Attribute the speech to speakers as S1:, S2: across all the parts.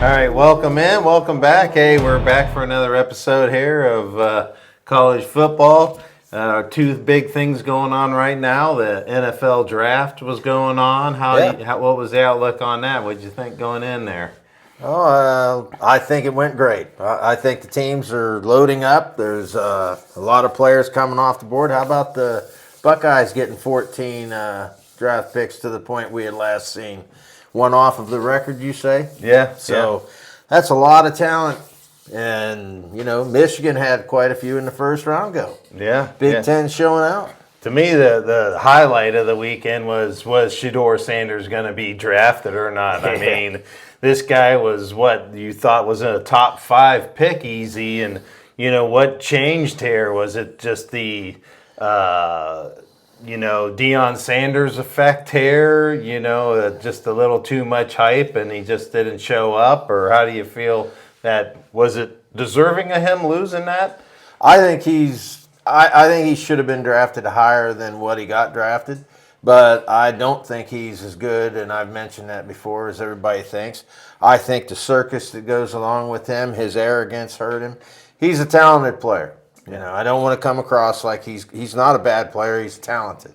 S1: All right, welcome in, welcome back. Hey, we're back for another episode here of college football. Two big things going on right now. The NFL draft was going on. What was the outlook on that? What did you think going in there?
S2: I think it went great. I think the teams are loading up. There's a lot of players coming off the board. How about the Buckeyes getting 14 draft picks to the point we had last seen? One off of the record, you say?
S1: Yeah.
S2: So that's a lot of talent. And, Michigan had quite a few in the first round go.
S1: Yeah.
S2: Big Ten showing out.
S1: To me, the highlight of the weekend was Shedeur Sanders going to be drafted or not? I mean, this guy was what you thought was a top 5 pick easy. And, what changed here? Was it just the Deion Sanders effect here, just a little too much hype and he just didn't show up? Or how do you feel that, was it deserving of him losing that?
S2: I think he should have been drafted higher than what he got drafted, but I don't think he's as good, and I've mentioned that before, as everybody thinks. I think the circus that goes along with him, his arrogance hurt him. He's a talented player. I don't want to come across like he's not a bad player. He's talented,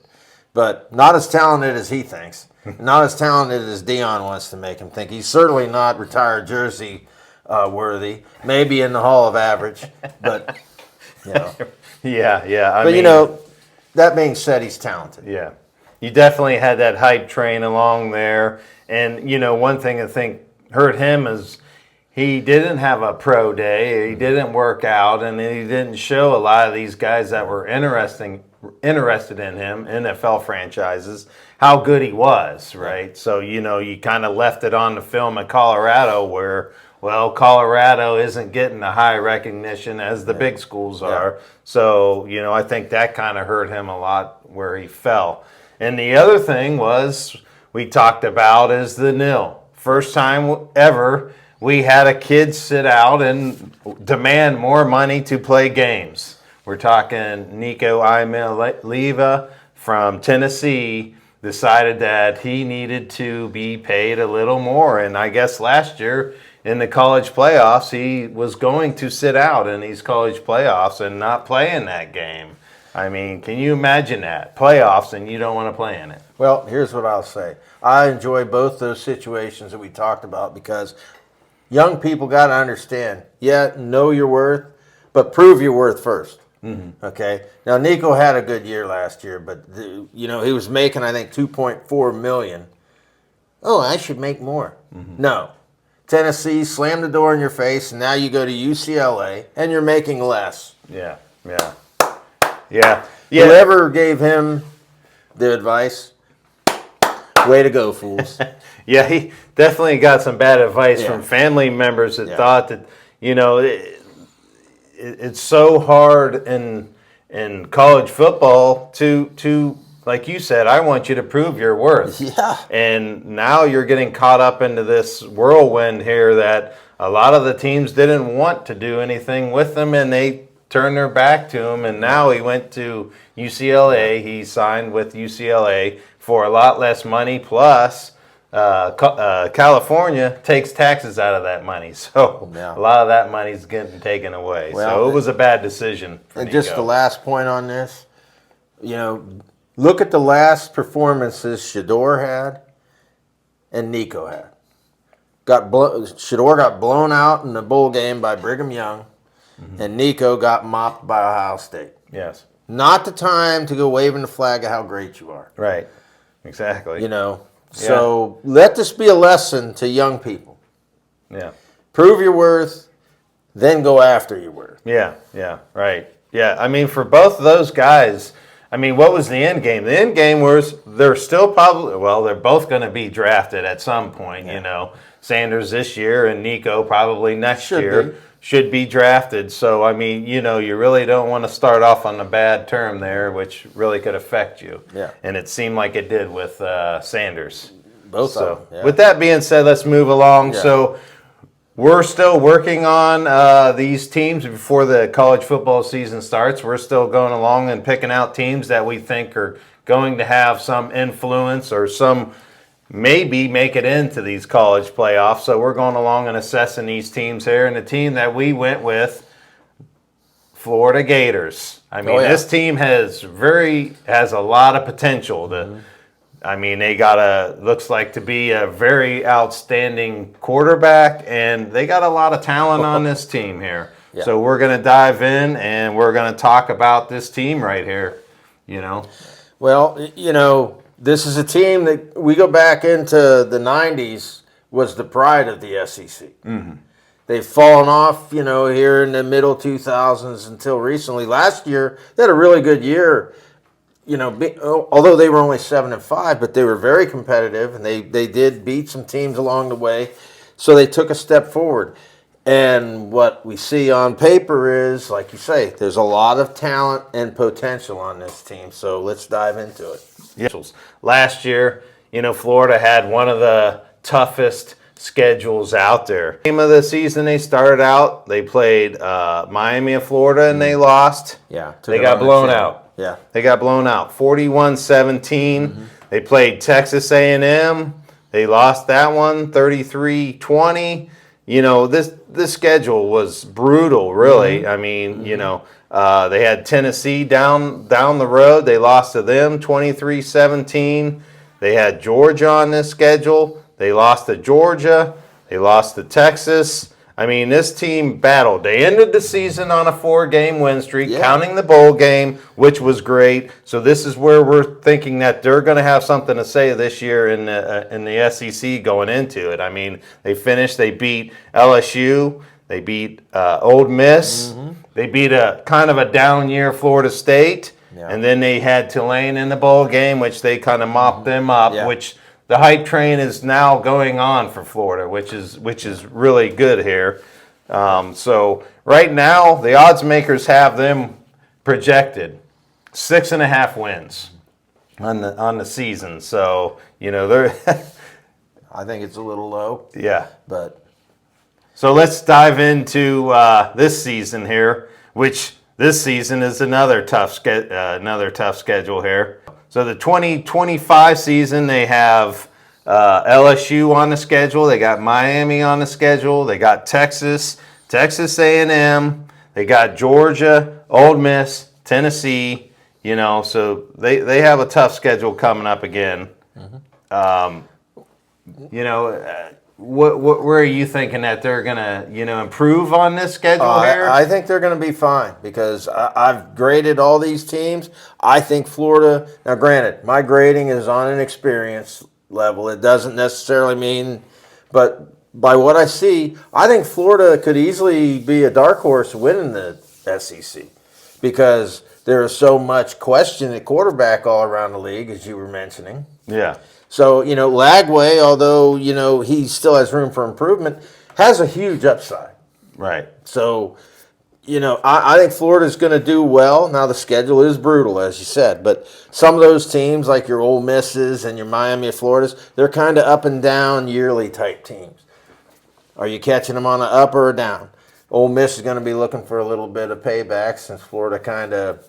S2: but not as talented as he thinks. Not as talented as Deion wants to make him think. He's certainly not retired jersey worthy. Maybe in the Hall of Average, but
S1: Yeah.
S2: That being said, he's talented.
S1: Yeah, you definitely had that hype train along there, and one thing I think hurt him is he didn't have a pro day. He didn't work out, and he didn't show a lot of these guys that were interested in him, NFL franchises, how good he was, right? So, you kind of left it on the film at Colorado where, Colorado isn't getting the high recognition as the big schools are. So, I think that kind of hurt him a lot where he fell. And the other thing we talked about is the nil. First time ever we had a kid sit out and demand more money to play games. We're talking Nico Iamaleava from Tennessee decided that he needed to be paid a little more. And I guess last year in the college playoffs, he was going to sit out in these college playoffs and not play in that game. I mean, can you imagine that? Playoffs and you don't want to play in it.
S2: Well, here's what I'll say. I enjoy both those situations that we talked about because young people got to understand, know your worth, but prove your worth first. Mm-hmm. Okay? Now, Nico had a good year last year, but, he was making, I think, $2.4 million. Oh, I should make more. Mm-hmm. No. Tennessee slammed the door in your face, and now you go to UCLA, and you're making less.
S1: Yeah.
S2: Whoever gave him the advice, way to go, fools.
S1: Yeah, he definitely got some bad advice from family members that thought that, it's so hard in college football to, like you said, I want you to prove your worth.
S2: Yeah.
S1: And now you're getting caught up into this whirlwind here that a lot of the teams didn't want to do anything with him, and they turned their back to him. And now he went to UCLA. He signed with UCLA for a lot less money, plus California takes taxes out of that money, so a lot of that money's getting taken away. So it was a bad decision for
S2: And
S1: Nico.
S2: just the last point on this, look at the last performances Shedeur had and Nico had. Shedeur got blown out in the bowl game by Brigham Young, and Nico got mopped by Ohio State.
S1: Yes.
S2: Not the time to go waving the flag of how great you are.
S1: Right. Exactly.
S2: So let this be a lesson to young people.
S1: Yeah.
S2: Prove your worth, then go after your worth.
S1: Yeah, right. Yeah, I mean, for both of those guys, what was the end game? The end game was they're still they're both going to be drafted at some point, Sanders this year and Nico probably next year should be drafted. So, you really don't want to start off on a bad term there, which really could affect you.
S2: Yeah.
S1: And it seemed like it did with Sanders.
S2: Both of them. Yeah.
S1: With that being said, let's move along.
S2: Yeah.
S1: So we're still working on these teams before the college football season starts. We're still going along and picking out teams that we think are going to have some influence or some maybe make it into these college playoffs. So we're going along and assessing these teams here. And the team that we went with, Florida Gators. I mean, this team has a lot of potential. I mean, they got looks like to be a very outstanding quarterback, and they got a lot of talent on this team here. Yeah. So we're going to dive in, and we're going to talk about this team right here,
S2: Well, this is a team that we go back into the 90s was the pride of the SEC. Mm-hmm. They've fallen off, here in the middle 2000s until recently. Last year, they had a really good year, although they were only 7-5, but they were very competitive, and they did beat some teams along the way. So they took a step forward. And what we see on paper is, like you say, there's a lot of talent and potential on this team. So let's dive into it.
S1: Yeah. Last year, Florida had one of the toughest schedules out there. Game of the season, they started out, they played Miami of Florida, and they lost.
S2: Yeah.
S1: They got blown out.
S2: Yeah.
S1: They got blown out, 41-17. Mm-hmm. They played Texas A&M. They lost that one, 33-20. This schedule was brutal, really. Mm-hmm. I mean, they had Tennessee down the road. They lost to them, 23-17. They had Georgia on this schedule. They lost to Georgia. They lost to Texas. I mean, this team battled. They ended the season on a 4-game win streak, counting the bowl game, which was great. So this is where we're thinking that they're going to have something to say this year in the SEC going into it. I mean, they beat LSU. They beat Ole Miss. Mm-hmm. They beat a kind of a down year Florida State. Yeah. And then they had Tulane in the bowl game, which they kind of mopped them up, which – the hype train is now going on for Florida, which is really good here. So right now, the odds makers have them projected 6.5 wins on the season. So they're.
S2: I think it's a little low.
S1: Yeah,
S2: but
S1: so let's dive into this season here, which this season is another tough schedule here. So the 2025 season, they have LSU on the schedule. They got Miami on the schedule. They got Texas A&M. They got Georgia, Ole Miss, Tennessee. So they have a tough schedule coming up again. Mm-hmm. Where are you thinking that they're gonna improve on this schedule here?
S2: I think they're going to be fine because I've graded all these teams. I think Florida. Now, granted, my grading is on an experience level. It doesn't necessarily mean, but by what I see, I think Florida could easily be a dark horse winning the SEC because there is so much question at quarterback all around the league, as you were mentioning.
S1: Yeah.
S2: So, Lagway, although, he still has room for improvement, has a huge upside.
S1: Right.
S2: So, I think Florida's going to do well. Now, the schedule is brutal, as you said, but some of those teams, like your Ole Misses and your Miami of Floridas, they're kind of up and down yearly type teams. Are you catching them on an up or a down? Ole Miss is going to be looking for a little bit of payback since Florida kind of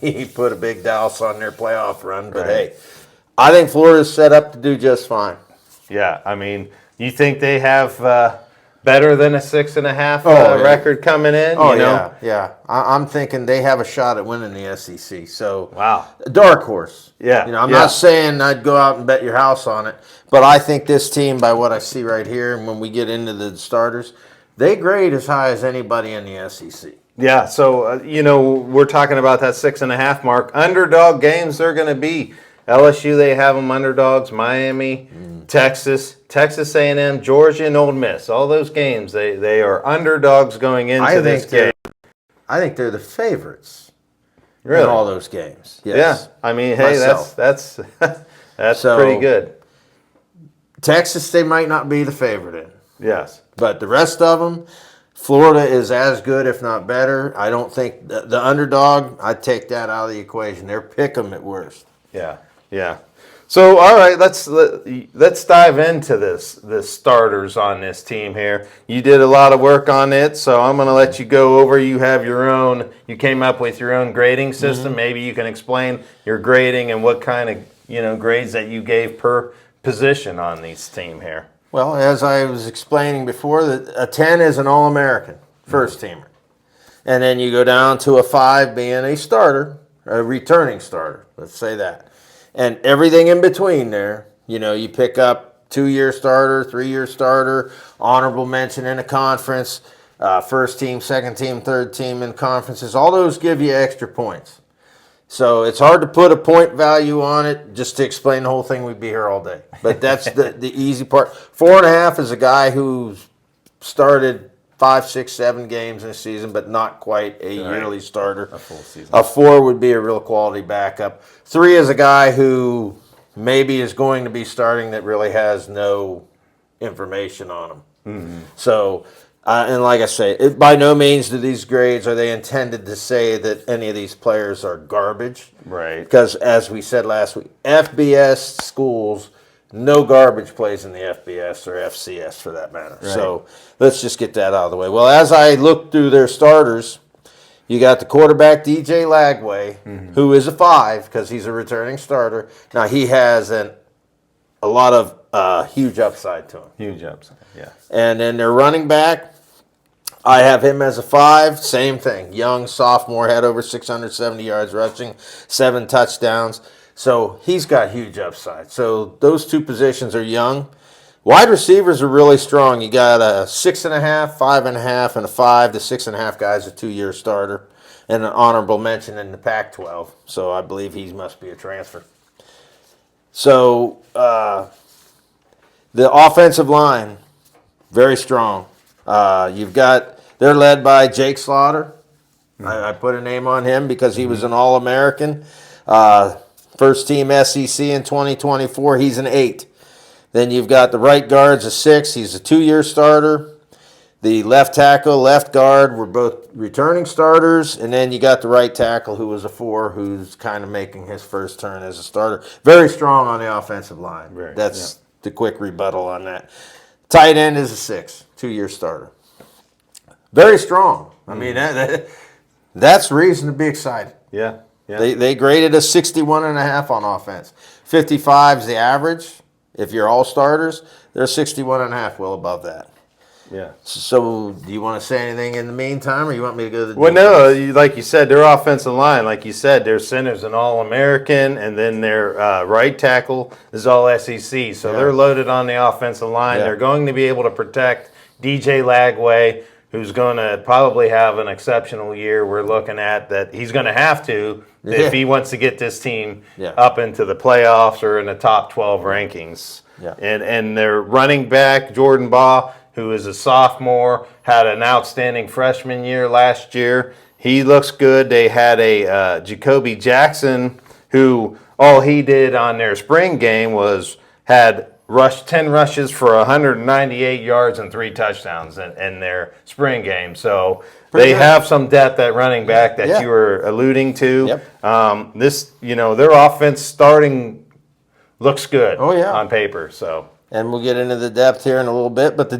S2: he put a big douse on their playoff run, but hey. I think Florida's set up to do just fine.
S1: Yeah, I mean, you think they have better than a 6.5 record coming in?
S2: Yeah. I'm thinking they have a shot at winning the SEC. So,
S1: wow,
S2: dark horse.
S1: Yeah,
S2: I'm not saying I'd go out and bet your house on it, but I think this team, by what I see right here, and when we get into the starters, they grade as high as anybody in the SEC.
S1: Yeah, so we're talking about that 6.5 mark. Underdog games, they're going to be. LSU, they have them underdogs. Miami, Texas A&M, Georgia, and Ole Miss. All those games, they are underdogs going into this game.
S2: I think they're the favorites
S1: in
S2: all those games.
S1: Yes. Yeah, I mean, hey, that's pretty good.
S2: Texas, they might not be the favorite in.
S1: Yes.
S2: But the rest of them, Florida is as good, if not better. I don't think the underdog, I'd take that out of the equation. They're pick 'em at worst.
S1: Yeah. So, all right, let's dive into the starters on this team here. You did a lot of work on it, so I'm going to let you go over. You have your own. You came up with your own grading system. Mm-hmm. Maybe you can explain your grading and what kind of grades that you gave per position on these team here?
S2: Well, as I was explaining before, a 10 is an All-American, first teamer. And then you go down to a 5 being a starter, a returning starter, let's say that. And everything in between there, you pick up 2-year starter, 3-year starter, honorable mention in a conference, first team, second team, third team in conferences. All those give you extra points. So it's hard to put a point value on it. Just to explain the whole thing, we'd be here all day. But that's the easy part. 4.5 is a guy who's started 5, 6, 7 games in a season, but not quite a yearly starter.
S1: A full season.
S2: A 4 would be a real quality backup. 3 is a guy who maybe is going to be starting that really has no information on him. Mm-hmm. So, and like I say, by no means do these grades are they intended to say that any of these players are garbage.
S1: Right.
S2: Because as we said last week, FBS schools, no garbage plays in the FBS or FCS for that matter. Right. So let's just get that out of the way. Well, as I look through their starters, you got the quarterback, DJ Lagway, who is a 5 because he's a returning starter. Now, he has a lot of huge upside to him.
S1: Huge upside, yeah.
S2: And then their running back, I have him as a 5. Same thing. Young sophomore, had over 670 yards rushing, 7 touchdowns. So he's got huge upside. So those 2 positions are young. Wide receivers are really strong. You got a 6.5, 5.5, and a 5. The 6.5 guy's a 2-year starter and an honorable mention in the Pac-12. So I believe he must be a transfer. So the offensive line, very strong. They're led by Jake Slaughter. I put a name on him because he was an All-American. First team SEC in 2024, he's an 8. Then you've got the right guard's a 6. He's a 2-year starter. The left tackle, left guard were both returning starters. And then you got the right tackle who was a 4, who's kind of making his first turn as a starter. Very strong on the offensive line.
S1: Right,
S2: That's the quick rebuttal on that. Tight end is a 6, 2-year starter. Very strong. I mean, that's reason to be excited.
S1: Yeah. Yeah.
S2: They graded a 61.5 on offense. 55 is the average. If you're all starters, they're 61.5, well above that.
S1: Yeah.
S2: So, do you want to say anything in the meantime, or you want me to go to the
S1: Well, no, like you said, their offensive line, like you said, their center's an All-American, and then their right tackle is all SEC. So they're loaded on the offensive line. Yeah. They're going to be able to protect DJ Lagway, who's going to probably have an exceptional year. We're looking at that he's going to have to if he wants to get this team up into the playoffs or in the top 12 rankings.
S2: Yeah.
S1: And their running back, Jordan Baugh, who is a sophomore, had an outstanding freshman year last year. He looks good. They had a Jacoby Jackson, who all he did on their spring game was had 10 rushes for 198 yards and 3 touchdowns in their spring game. So they have some depth at running back that you were alluding to.
S2: Yep.
S1: Their offense starting looks good on paper. So.
S2: And we'll get into the depth here in a little bit. But the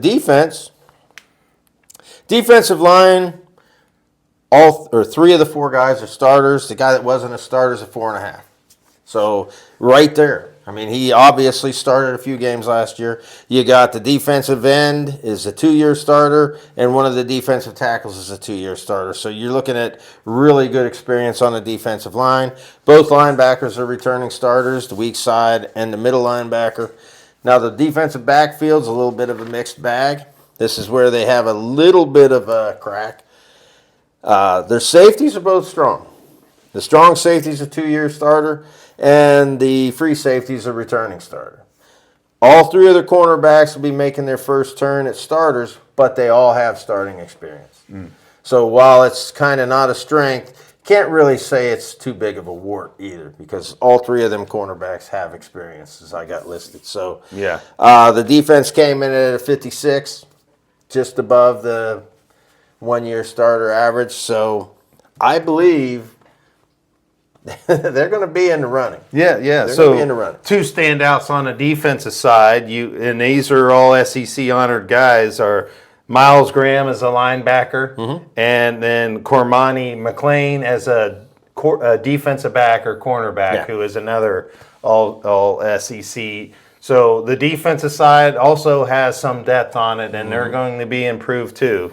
S2: defensive line, 3 of the 4 guys are starters. The guy that wasn't a starter is a 4.5. So right there. I mean, he obviously started a few games last year. You got the defensive end is a 2-year starter, and one of the defensive tackles is a 2-year starter. So you're looking at really good experience on the defensive line. Both linebackers are returning starters, the weak side and the middle linebacker. Now, the defensive backfield's a little bit of a mixed bag. This is where they have a little bit of a crack. Their safeties are both strong. The strong safety's a 2-year starter, and the free safety's a returning starter. All 3 of their cornerbacks will be making their first turn at starters, but they all have starting experience. So while it's kind of not a strength, can't really say it's too big of a wart either, because all 3 of them cornerbacks have experience, as I got listed. So the defense came in at a 56, just above the 1-year starter average. So I believe they're going to be in the running.
S1: Yeah.
S2: They're
S1: So
S2: going to be in the running.
S1: 2 standouts on the defensive side, and these are all SEC honored guys, are Miles Graham as a linebacker, and then Cormani McLean as a defensive back or cornerback, who is another all SEC. So the defensive side also has some depth on it, and they're going to be improved too.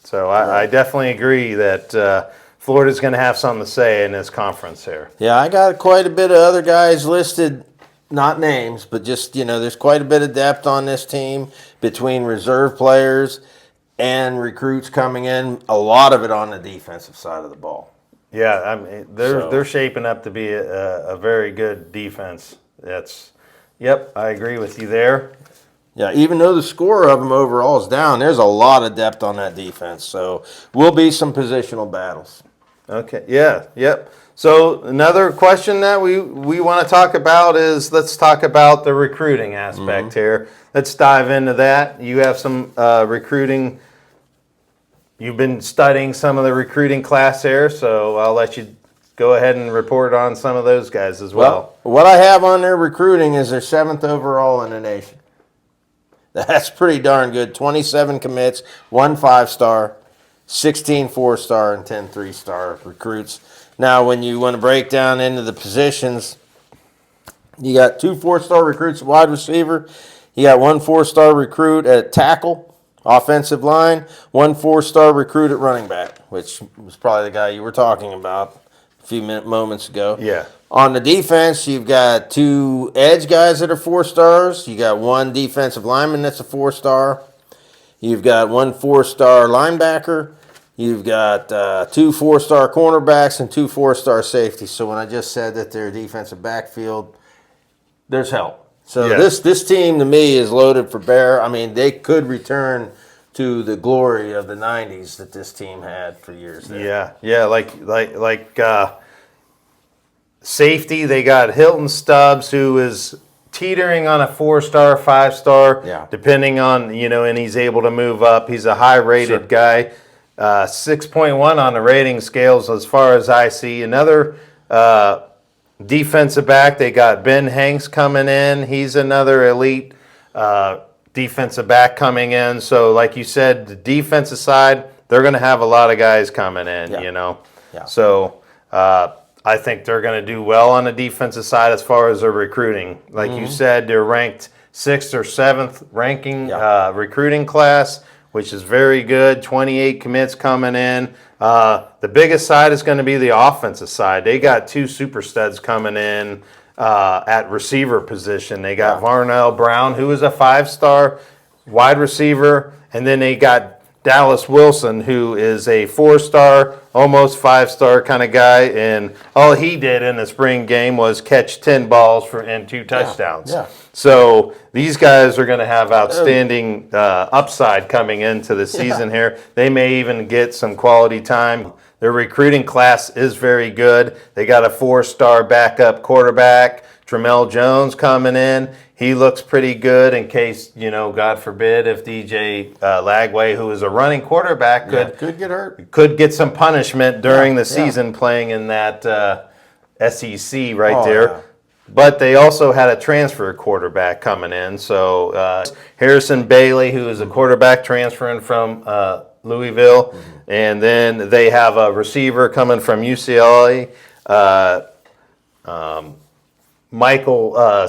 S1: So I definitely agree that Florida's going to have something to say in this conference here.
S2: Yeah, I got quite a bit of other guys listed, not names, but just, there's quite a bit of depth on this team between reserve players and recruits coming in, a lot of it on the defensive side of the ball.
S1: Yeah, I mean, they're shaping up to be a very good defense. Yep, I agree with you there.
S2: Yeah, even though the score of them overall is down, there's a lot of depth on that defense. So will be some positional battles.
S1: Okay, yeah, yep. So another question that we want to talk about is, let's talk about the recruiting aspect here. Let's dive into that. You have some recruiting. You've been studying some of the recruiting class here, so I'll let you go ahead and report on some of those guys as well.
S2: What I have on their recruiting is their 7th overall in the nation. That's pretty darn good. 27 commits, 1 5-star, 16 4-star, and 10 3-star recruits. Now, when you want to break down into the positions, you got 2 4-star recruits at wide receiver. You got 1 4-star recruit at tackle, offensive line, 1 4-star recruit at running back, which was probably the guy you were talking about a few moments ago.
S1: Yeah.
S2: On the defense, you've got 2 edge guys that are 4-stars. You got 1 defensive lineman that's a 4-star. You've got 1 4-star linebacker. You've got 2 4-star cornerbacks and 2 4-star safeties. So when I just said that their defensive backfield, there's help. So this team to me is loaded for bear. I mean, they could return to the glory of the '90s that this team had for years there.
S1: Yeah, like safety, they got Hilton Stubbs, who is teetering on a 4-star, 5-star, depending on, and he's able to move up. He's a high-rated guy, 6.1 on the rating scales as far as I see. Another defensive back, they got Ben Hanks coming in. He's another elite defensive back coming in. So like you said, the defensive side, they're going to have a lot of guys coming in,
S2: Yeah.
S1: So I think they're going to do well on the defensive side as far as their recruiting. Like you said, they're ranked 6th or 7th ranking recruiting class, which is very good. 28 commits coming in. The biggest side is going to be the offensive side. They got 2 super studs coming in at receiver position. They got Varnell Brown, who is a 5-star wide receiver, and then they got Dallas Wilson, who is a 4-star, almost 5-star kind of guy, and all he did in the spring game was catch 10 balls and 2 touchdowns.
S2: Yeah.
S1: So these guys are going to have outstanding upside coming into the season here. They may even get some quality time. Their recruiting class is very good. They got a 4-star backup quarterback, Tramel Jones, coming in. He looks pretty good in case, God forbid, if DJ Lagway, who is a running quarterback,
S2: could get hurt.
S1: Could get some punishment during the season playing in that SEC there.
S2: Yeah.
S1: But they also had a transfer quarterback coming in. So Harrison Bailey, who is a quarterback transferring from Louisville. And then they have a receiver coming from UCLA, Michael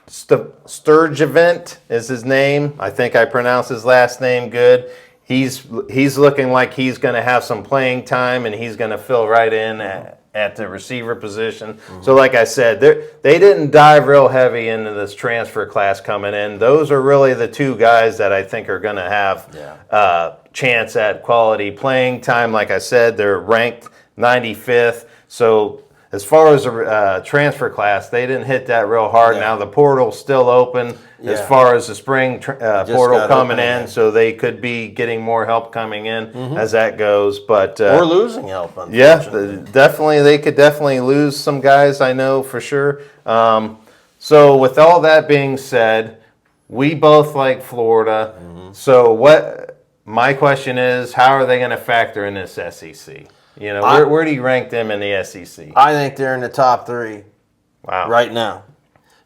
S1: Sturgevant is his name. I think I pronounced his last name good. He's looking like he's going to have some playing time, and he's going to fill right in at the receiver position. So like I said, they didn't dive real heavy into this transfer class coming in. Those are really the 2 guys that I think are going to have chance at quality playing time. Like I said, they're ranked 95th. So as far as the transfer class, they didn't hit that real hard. Now the portal's still open as far as the spring portal coming in, so they could be getting more help coming in as that goes. But
S2: or losing help, unfortunately.
S1: Definitely, they could definitely lose some guys, I know for sure. So with all that being said, we both like Florida. So my question is, how are they going to factor in this SEC? Where do you rank them in the SEC?
S2: I think they're in the top 3 right now,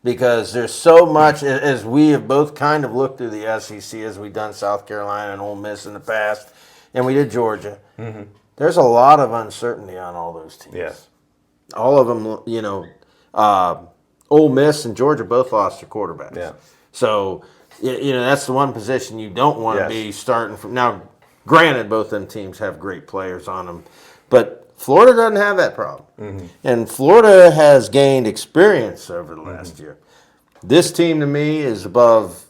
S2: because there's so much, as we have both kind of looked through the SEC, as we've done South Carolina and Ole Miss in the past, and we did Georgia. There's a lot of uncertainty on all those teams.
S1: Yes.
S2: All of them, Ole Miss and Georgia both lost their quarterbacks.
S1: Yeah.
S2: So, that's the one position you don't want to
S1: Yes.
S2: be starting from. Now, granted, both them teams have great players on them, but Florida doesn't have that problem.
S1: Mm-hmm.
S2: And Florida has gained experience over the last year. This team, to me, is above,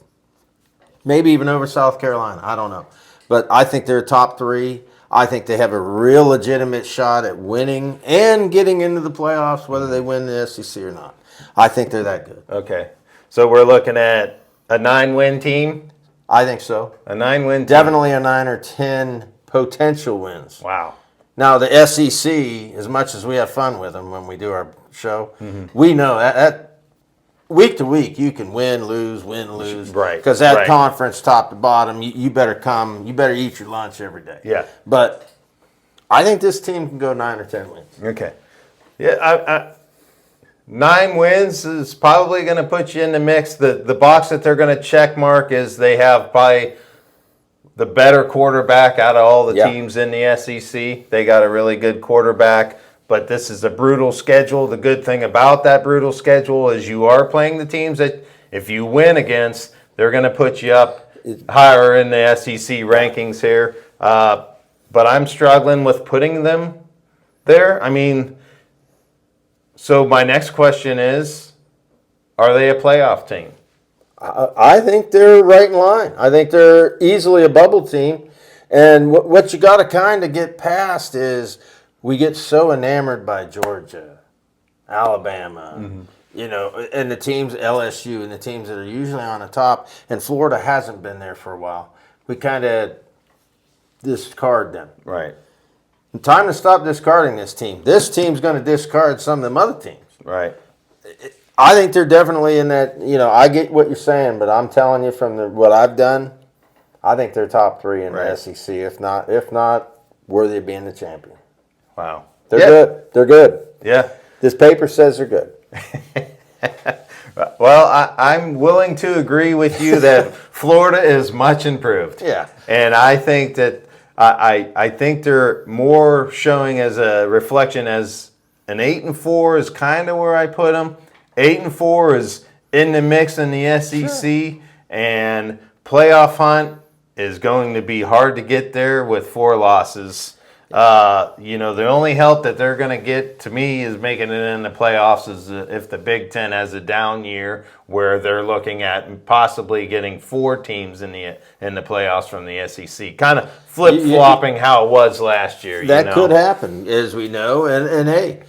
S2: maybe even over South Carolina. I don't know. But I think they're top 3. I think they have a real legitimate shot at winning and getting into the playoffs, whether they win the SEC or not. I think they're that good.
S1: Okay. So we're looking at a 9-win team?
S2: I think so.
S1: A 9-win team?
S2: Definitely a 9 or 10 potential wins.
S1: Wow.
S2: Now, the SEC, as much as we have fun with them when we do our show, we know that week to week you can win, lose.
S1: Right.
S2: Because that
S1: right.
S2: conference, top to bottom, you better eat your lunch every day.
S1: Yeah.
S2: But I think this team can go 9 or 10 wins.
S1: Okay. Yeah, 9 wins is probably going to put you in the mix. The box that they're going to check mark is they have probably the better quarterback out of all the teams in the SEC. They got a really good quarterback, but this is a brutal schedule. The good thing about that brutal schedule is you are playing the teams that if you win against, they're going to put you up higher in the SEC rankings here. But I'm struggling with putting them there. I mean, so my next question is, are they a playoff team?
S2: I think they're right in line. I think they're easily a bubble team. And what you got to kind of get past is we get so enamored by Georgia, Alabama, and the teams, LSU, and the teams that are usually on the top. And Florida hasn't been there for a while. We kind of discard them.
S1: Right.
S2: Time to stop discarding this team. This team's going to discard some of them other teams.
S1: Right.
S2: I think they're definitely in that. I get what you're saying, but I'm telling you from what I've done, I think they're top 3 in the SEC. If not, worthy of being the champion.
S1: Wow.
S2: They're good. They're good.
S1: Yeah.
S2: This paper says they're good.
S1: Well, I'm willing to agree with you that Florida is much improved.
S2: Yeah.
S1: And I think that I think they're more showing as a reflection as an 8-4 is kind of where I put them. 8-4 is in the mix in the SEC, and playoff hunt is going to be hard to get there with 4 losses. The only help that they're going to get, to me, is making it in the playoffs is if the Big Ten has a down year where they're looking at possibly getting 4 teams in the playoffs from the SEC. Kind of flip-flopping how it was last year.
S2: That could happen, as we know. And hey,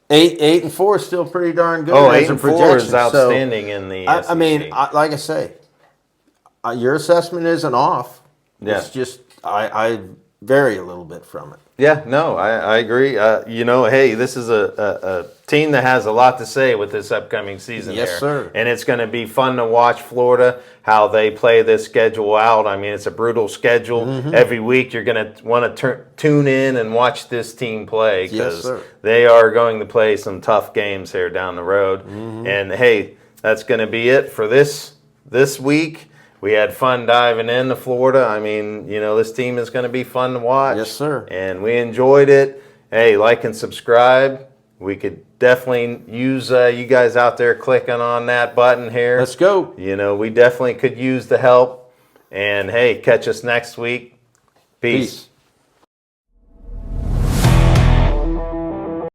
S2: 8-4 is still pretty darn good.
S1: Oh,
S2: as a
S1: 8-4 is
S2: projection.
S1: outstanding in the SEC.
S2: I mean, like I say, your assessment isn't off.
S1: Yeah.
S2: It's just I vary a little bit from it.
S1: Yeah, no, I agree. Hey, this is a team that has a lot to say with this upcoming season.
S2: Yes,
S1: here.
S2: sir.
S1: And it's going to be fun to watch Florida, how they play this schedule out. I mean, it's a brutal schedule. Every week you're going to want to tune in and watch this team play because they are going to play some tough games here down the road. And, hey, that's going to be it for this week. We had fun diving into Florida. I mean, this team is going to be fun to watch.
S2: Yes, sir.
S1: And we enjoyed it. Hey, like and subscribe. We could definitely use you guys out there clicking on that button here.
S2: Let's go.
S1: We definitely could use the help. And, hey, catch us next week. Peace.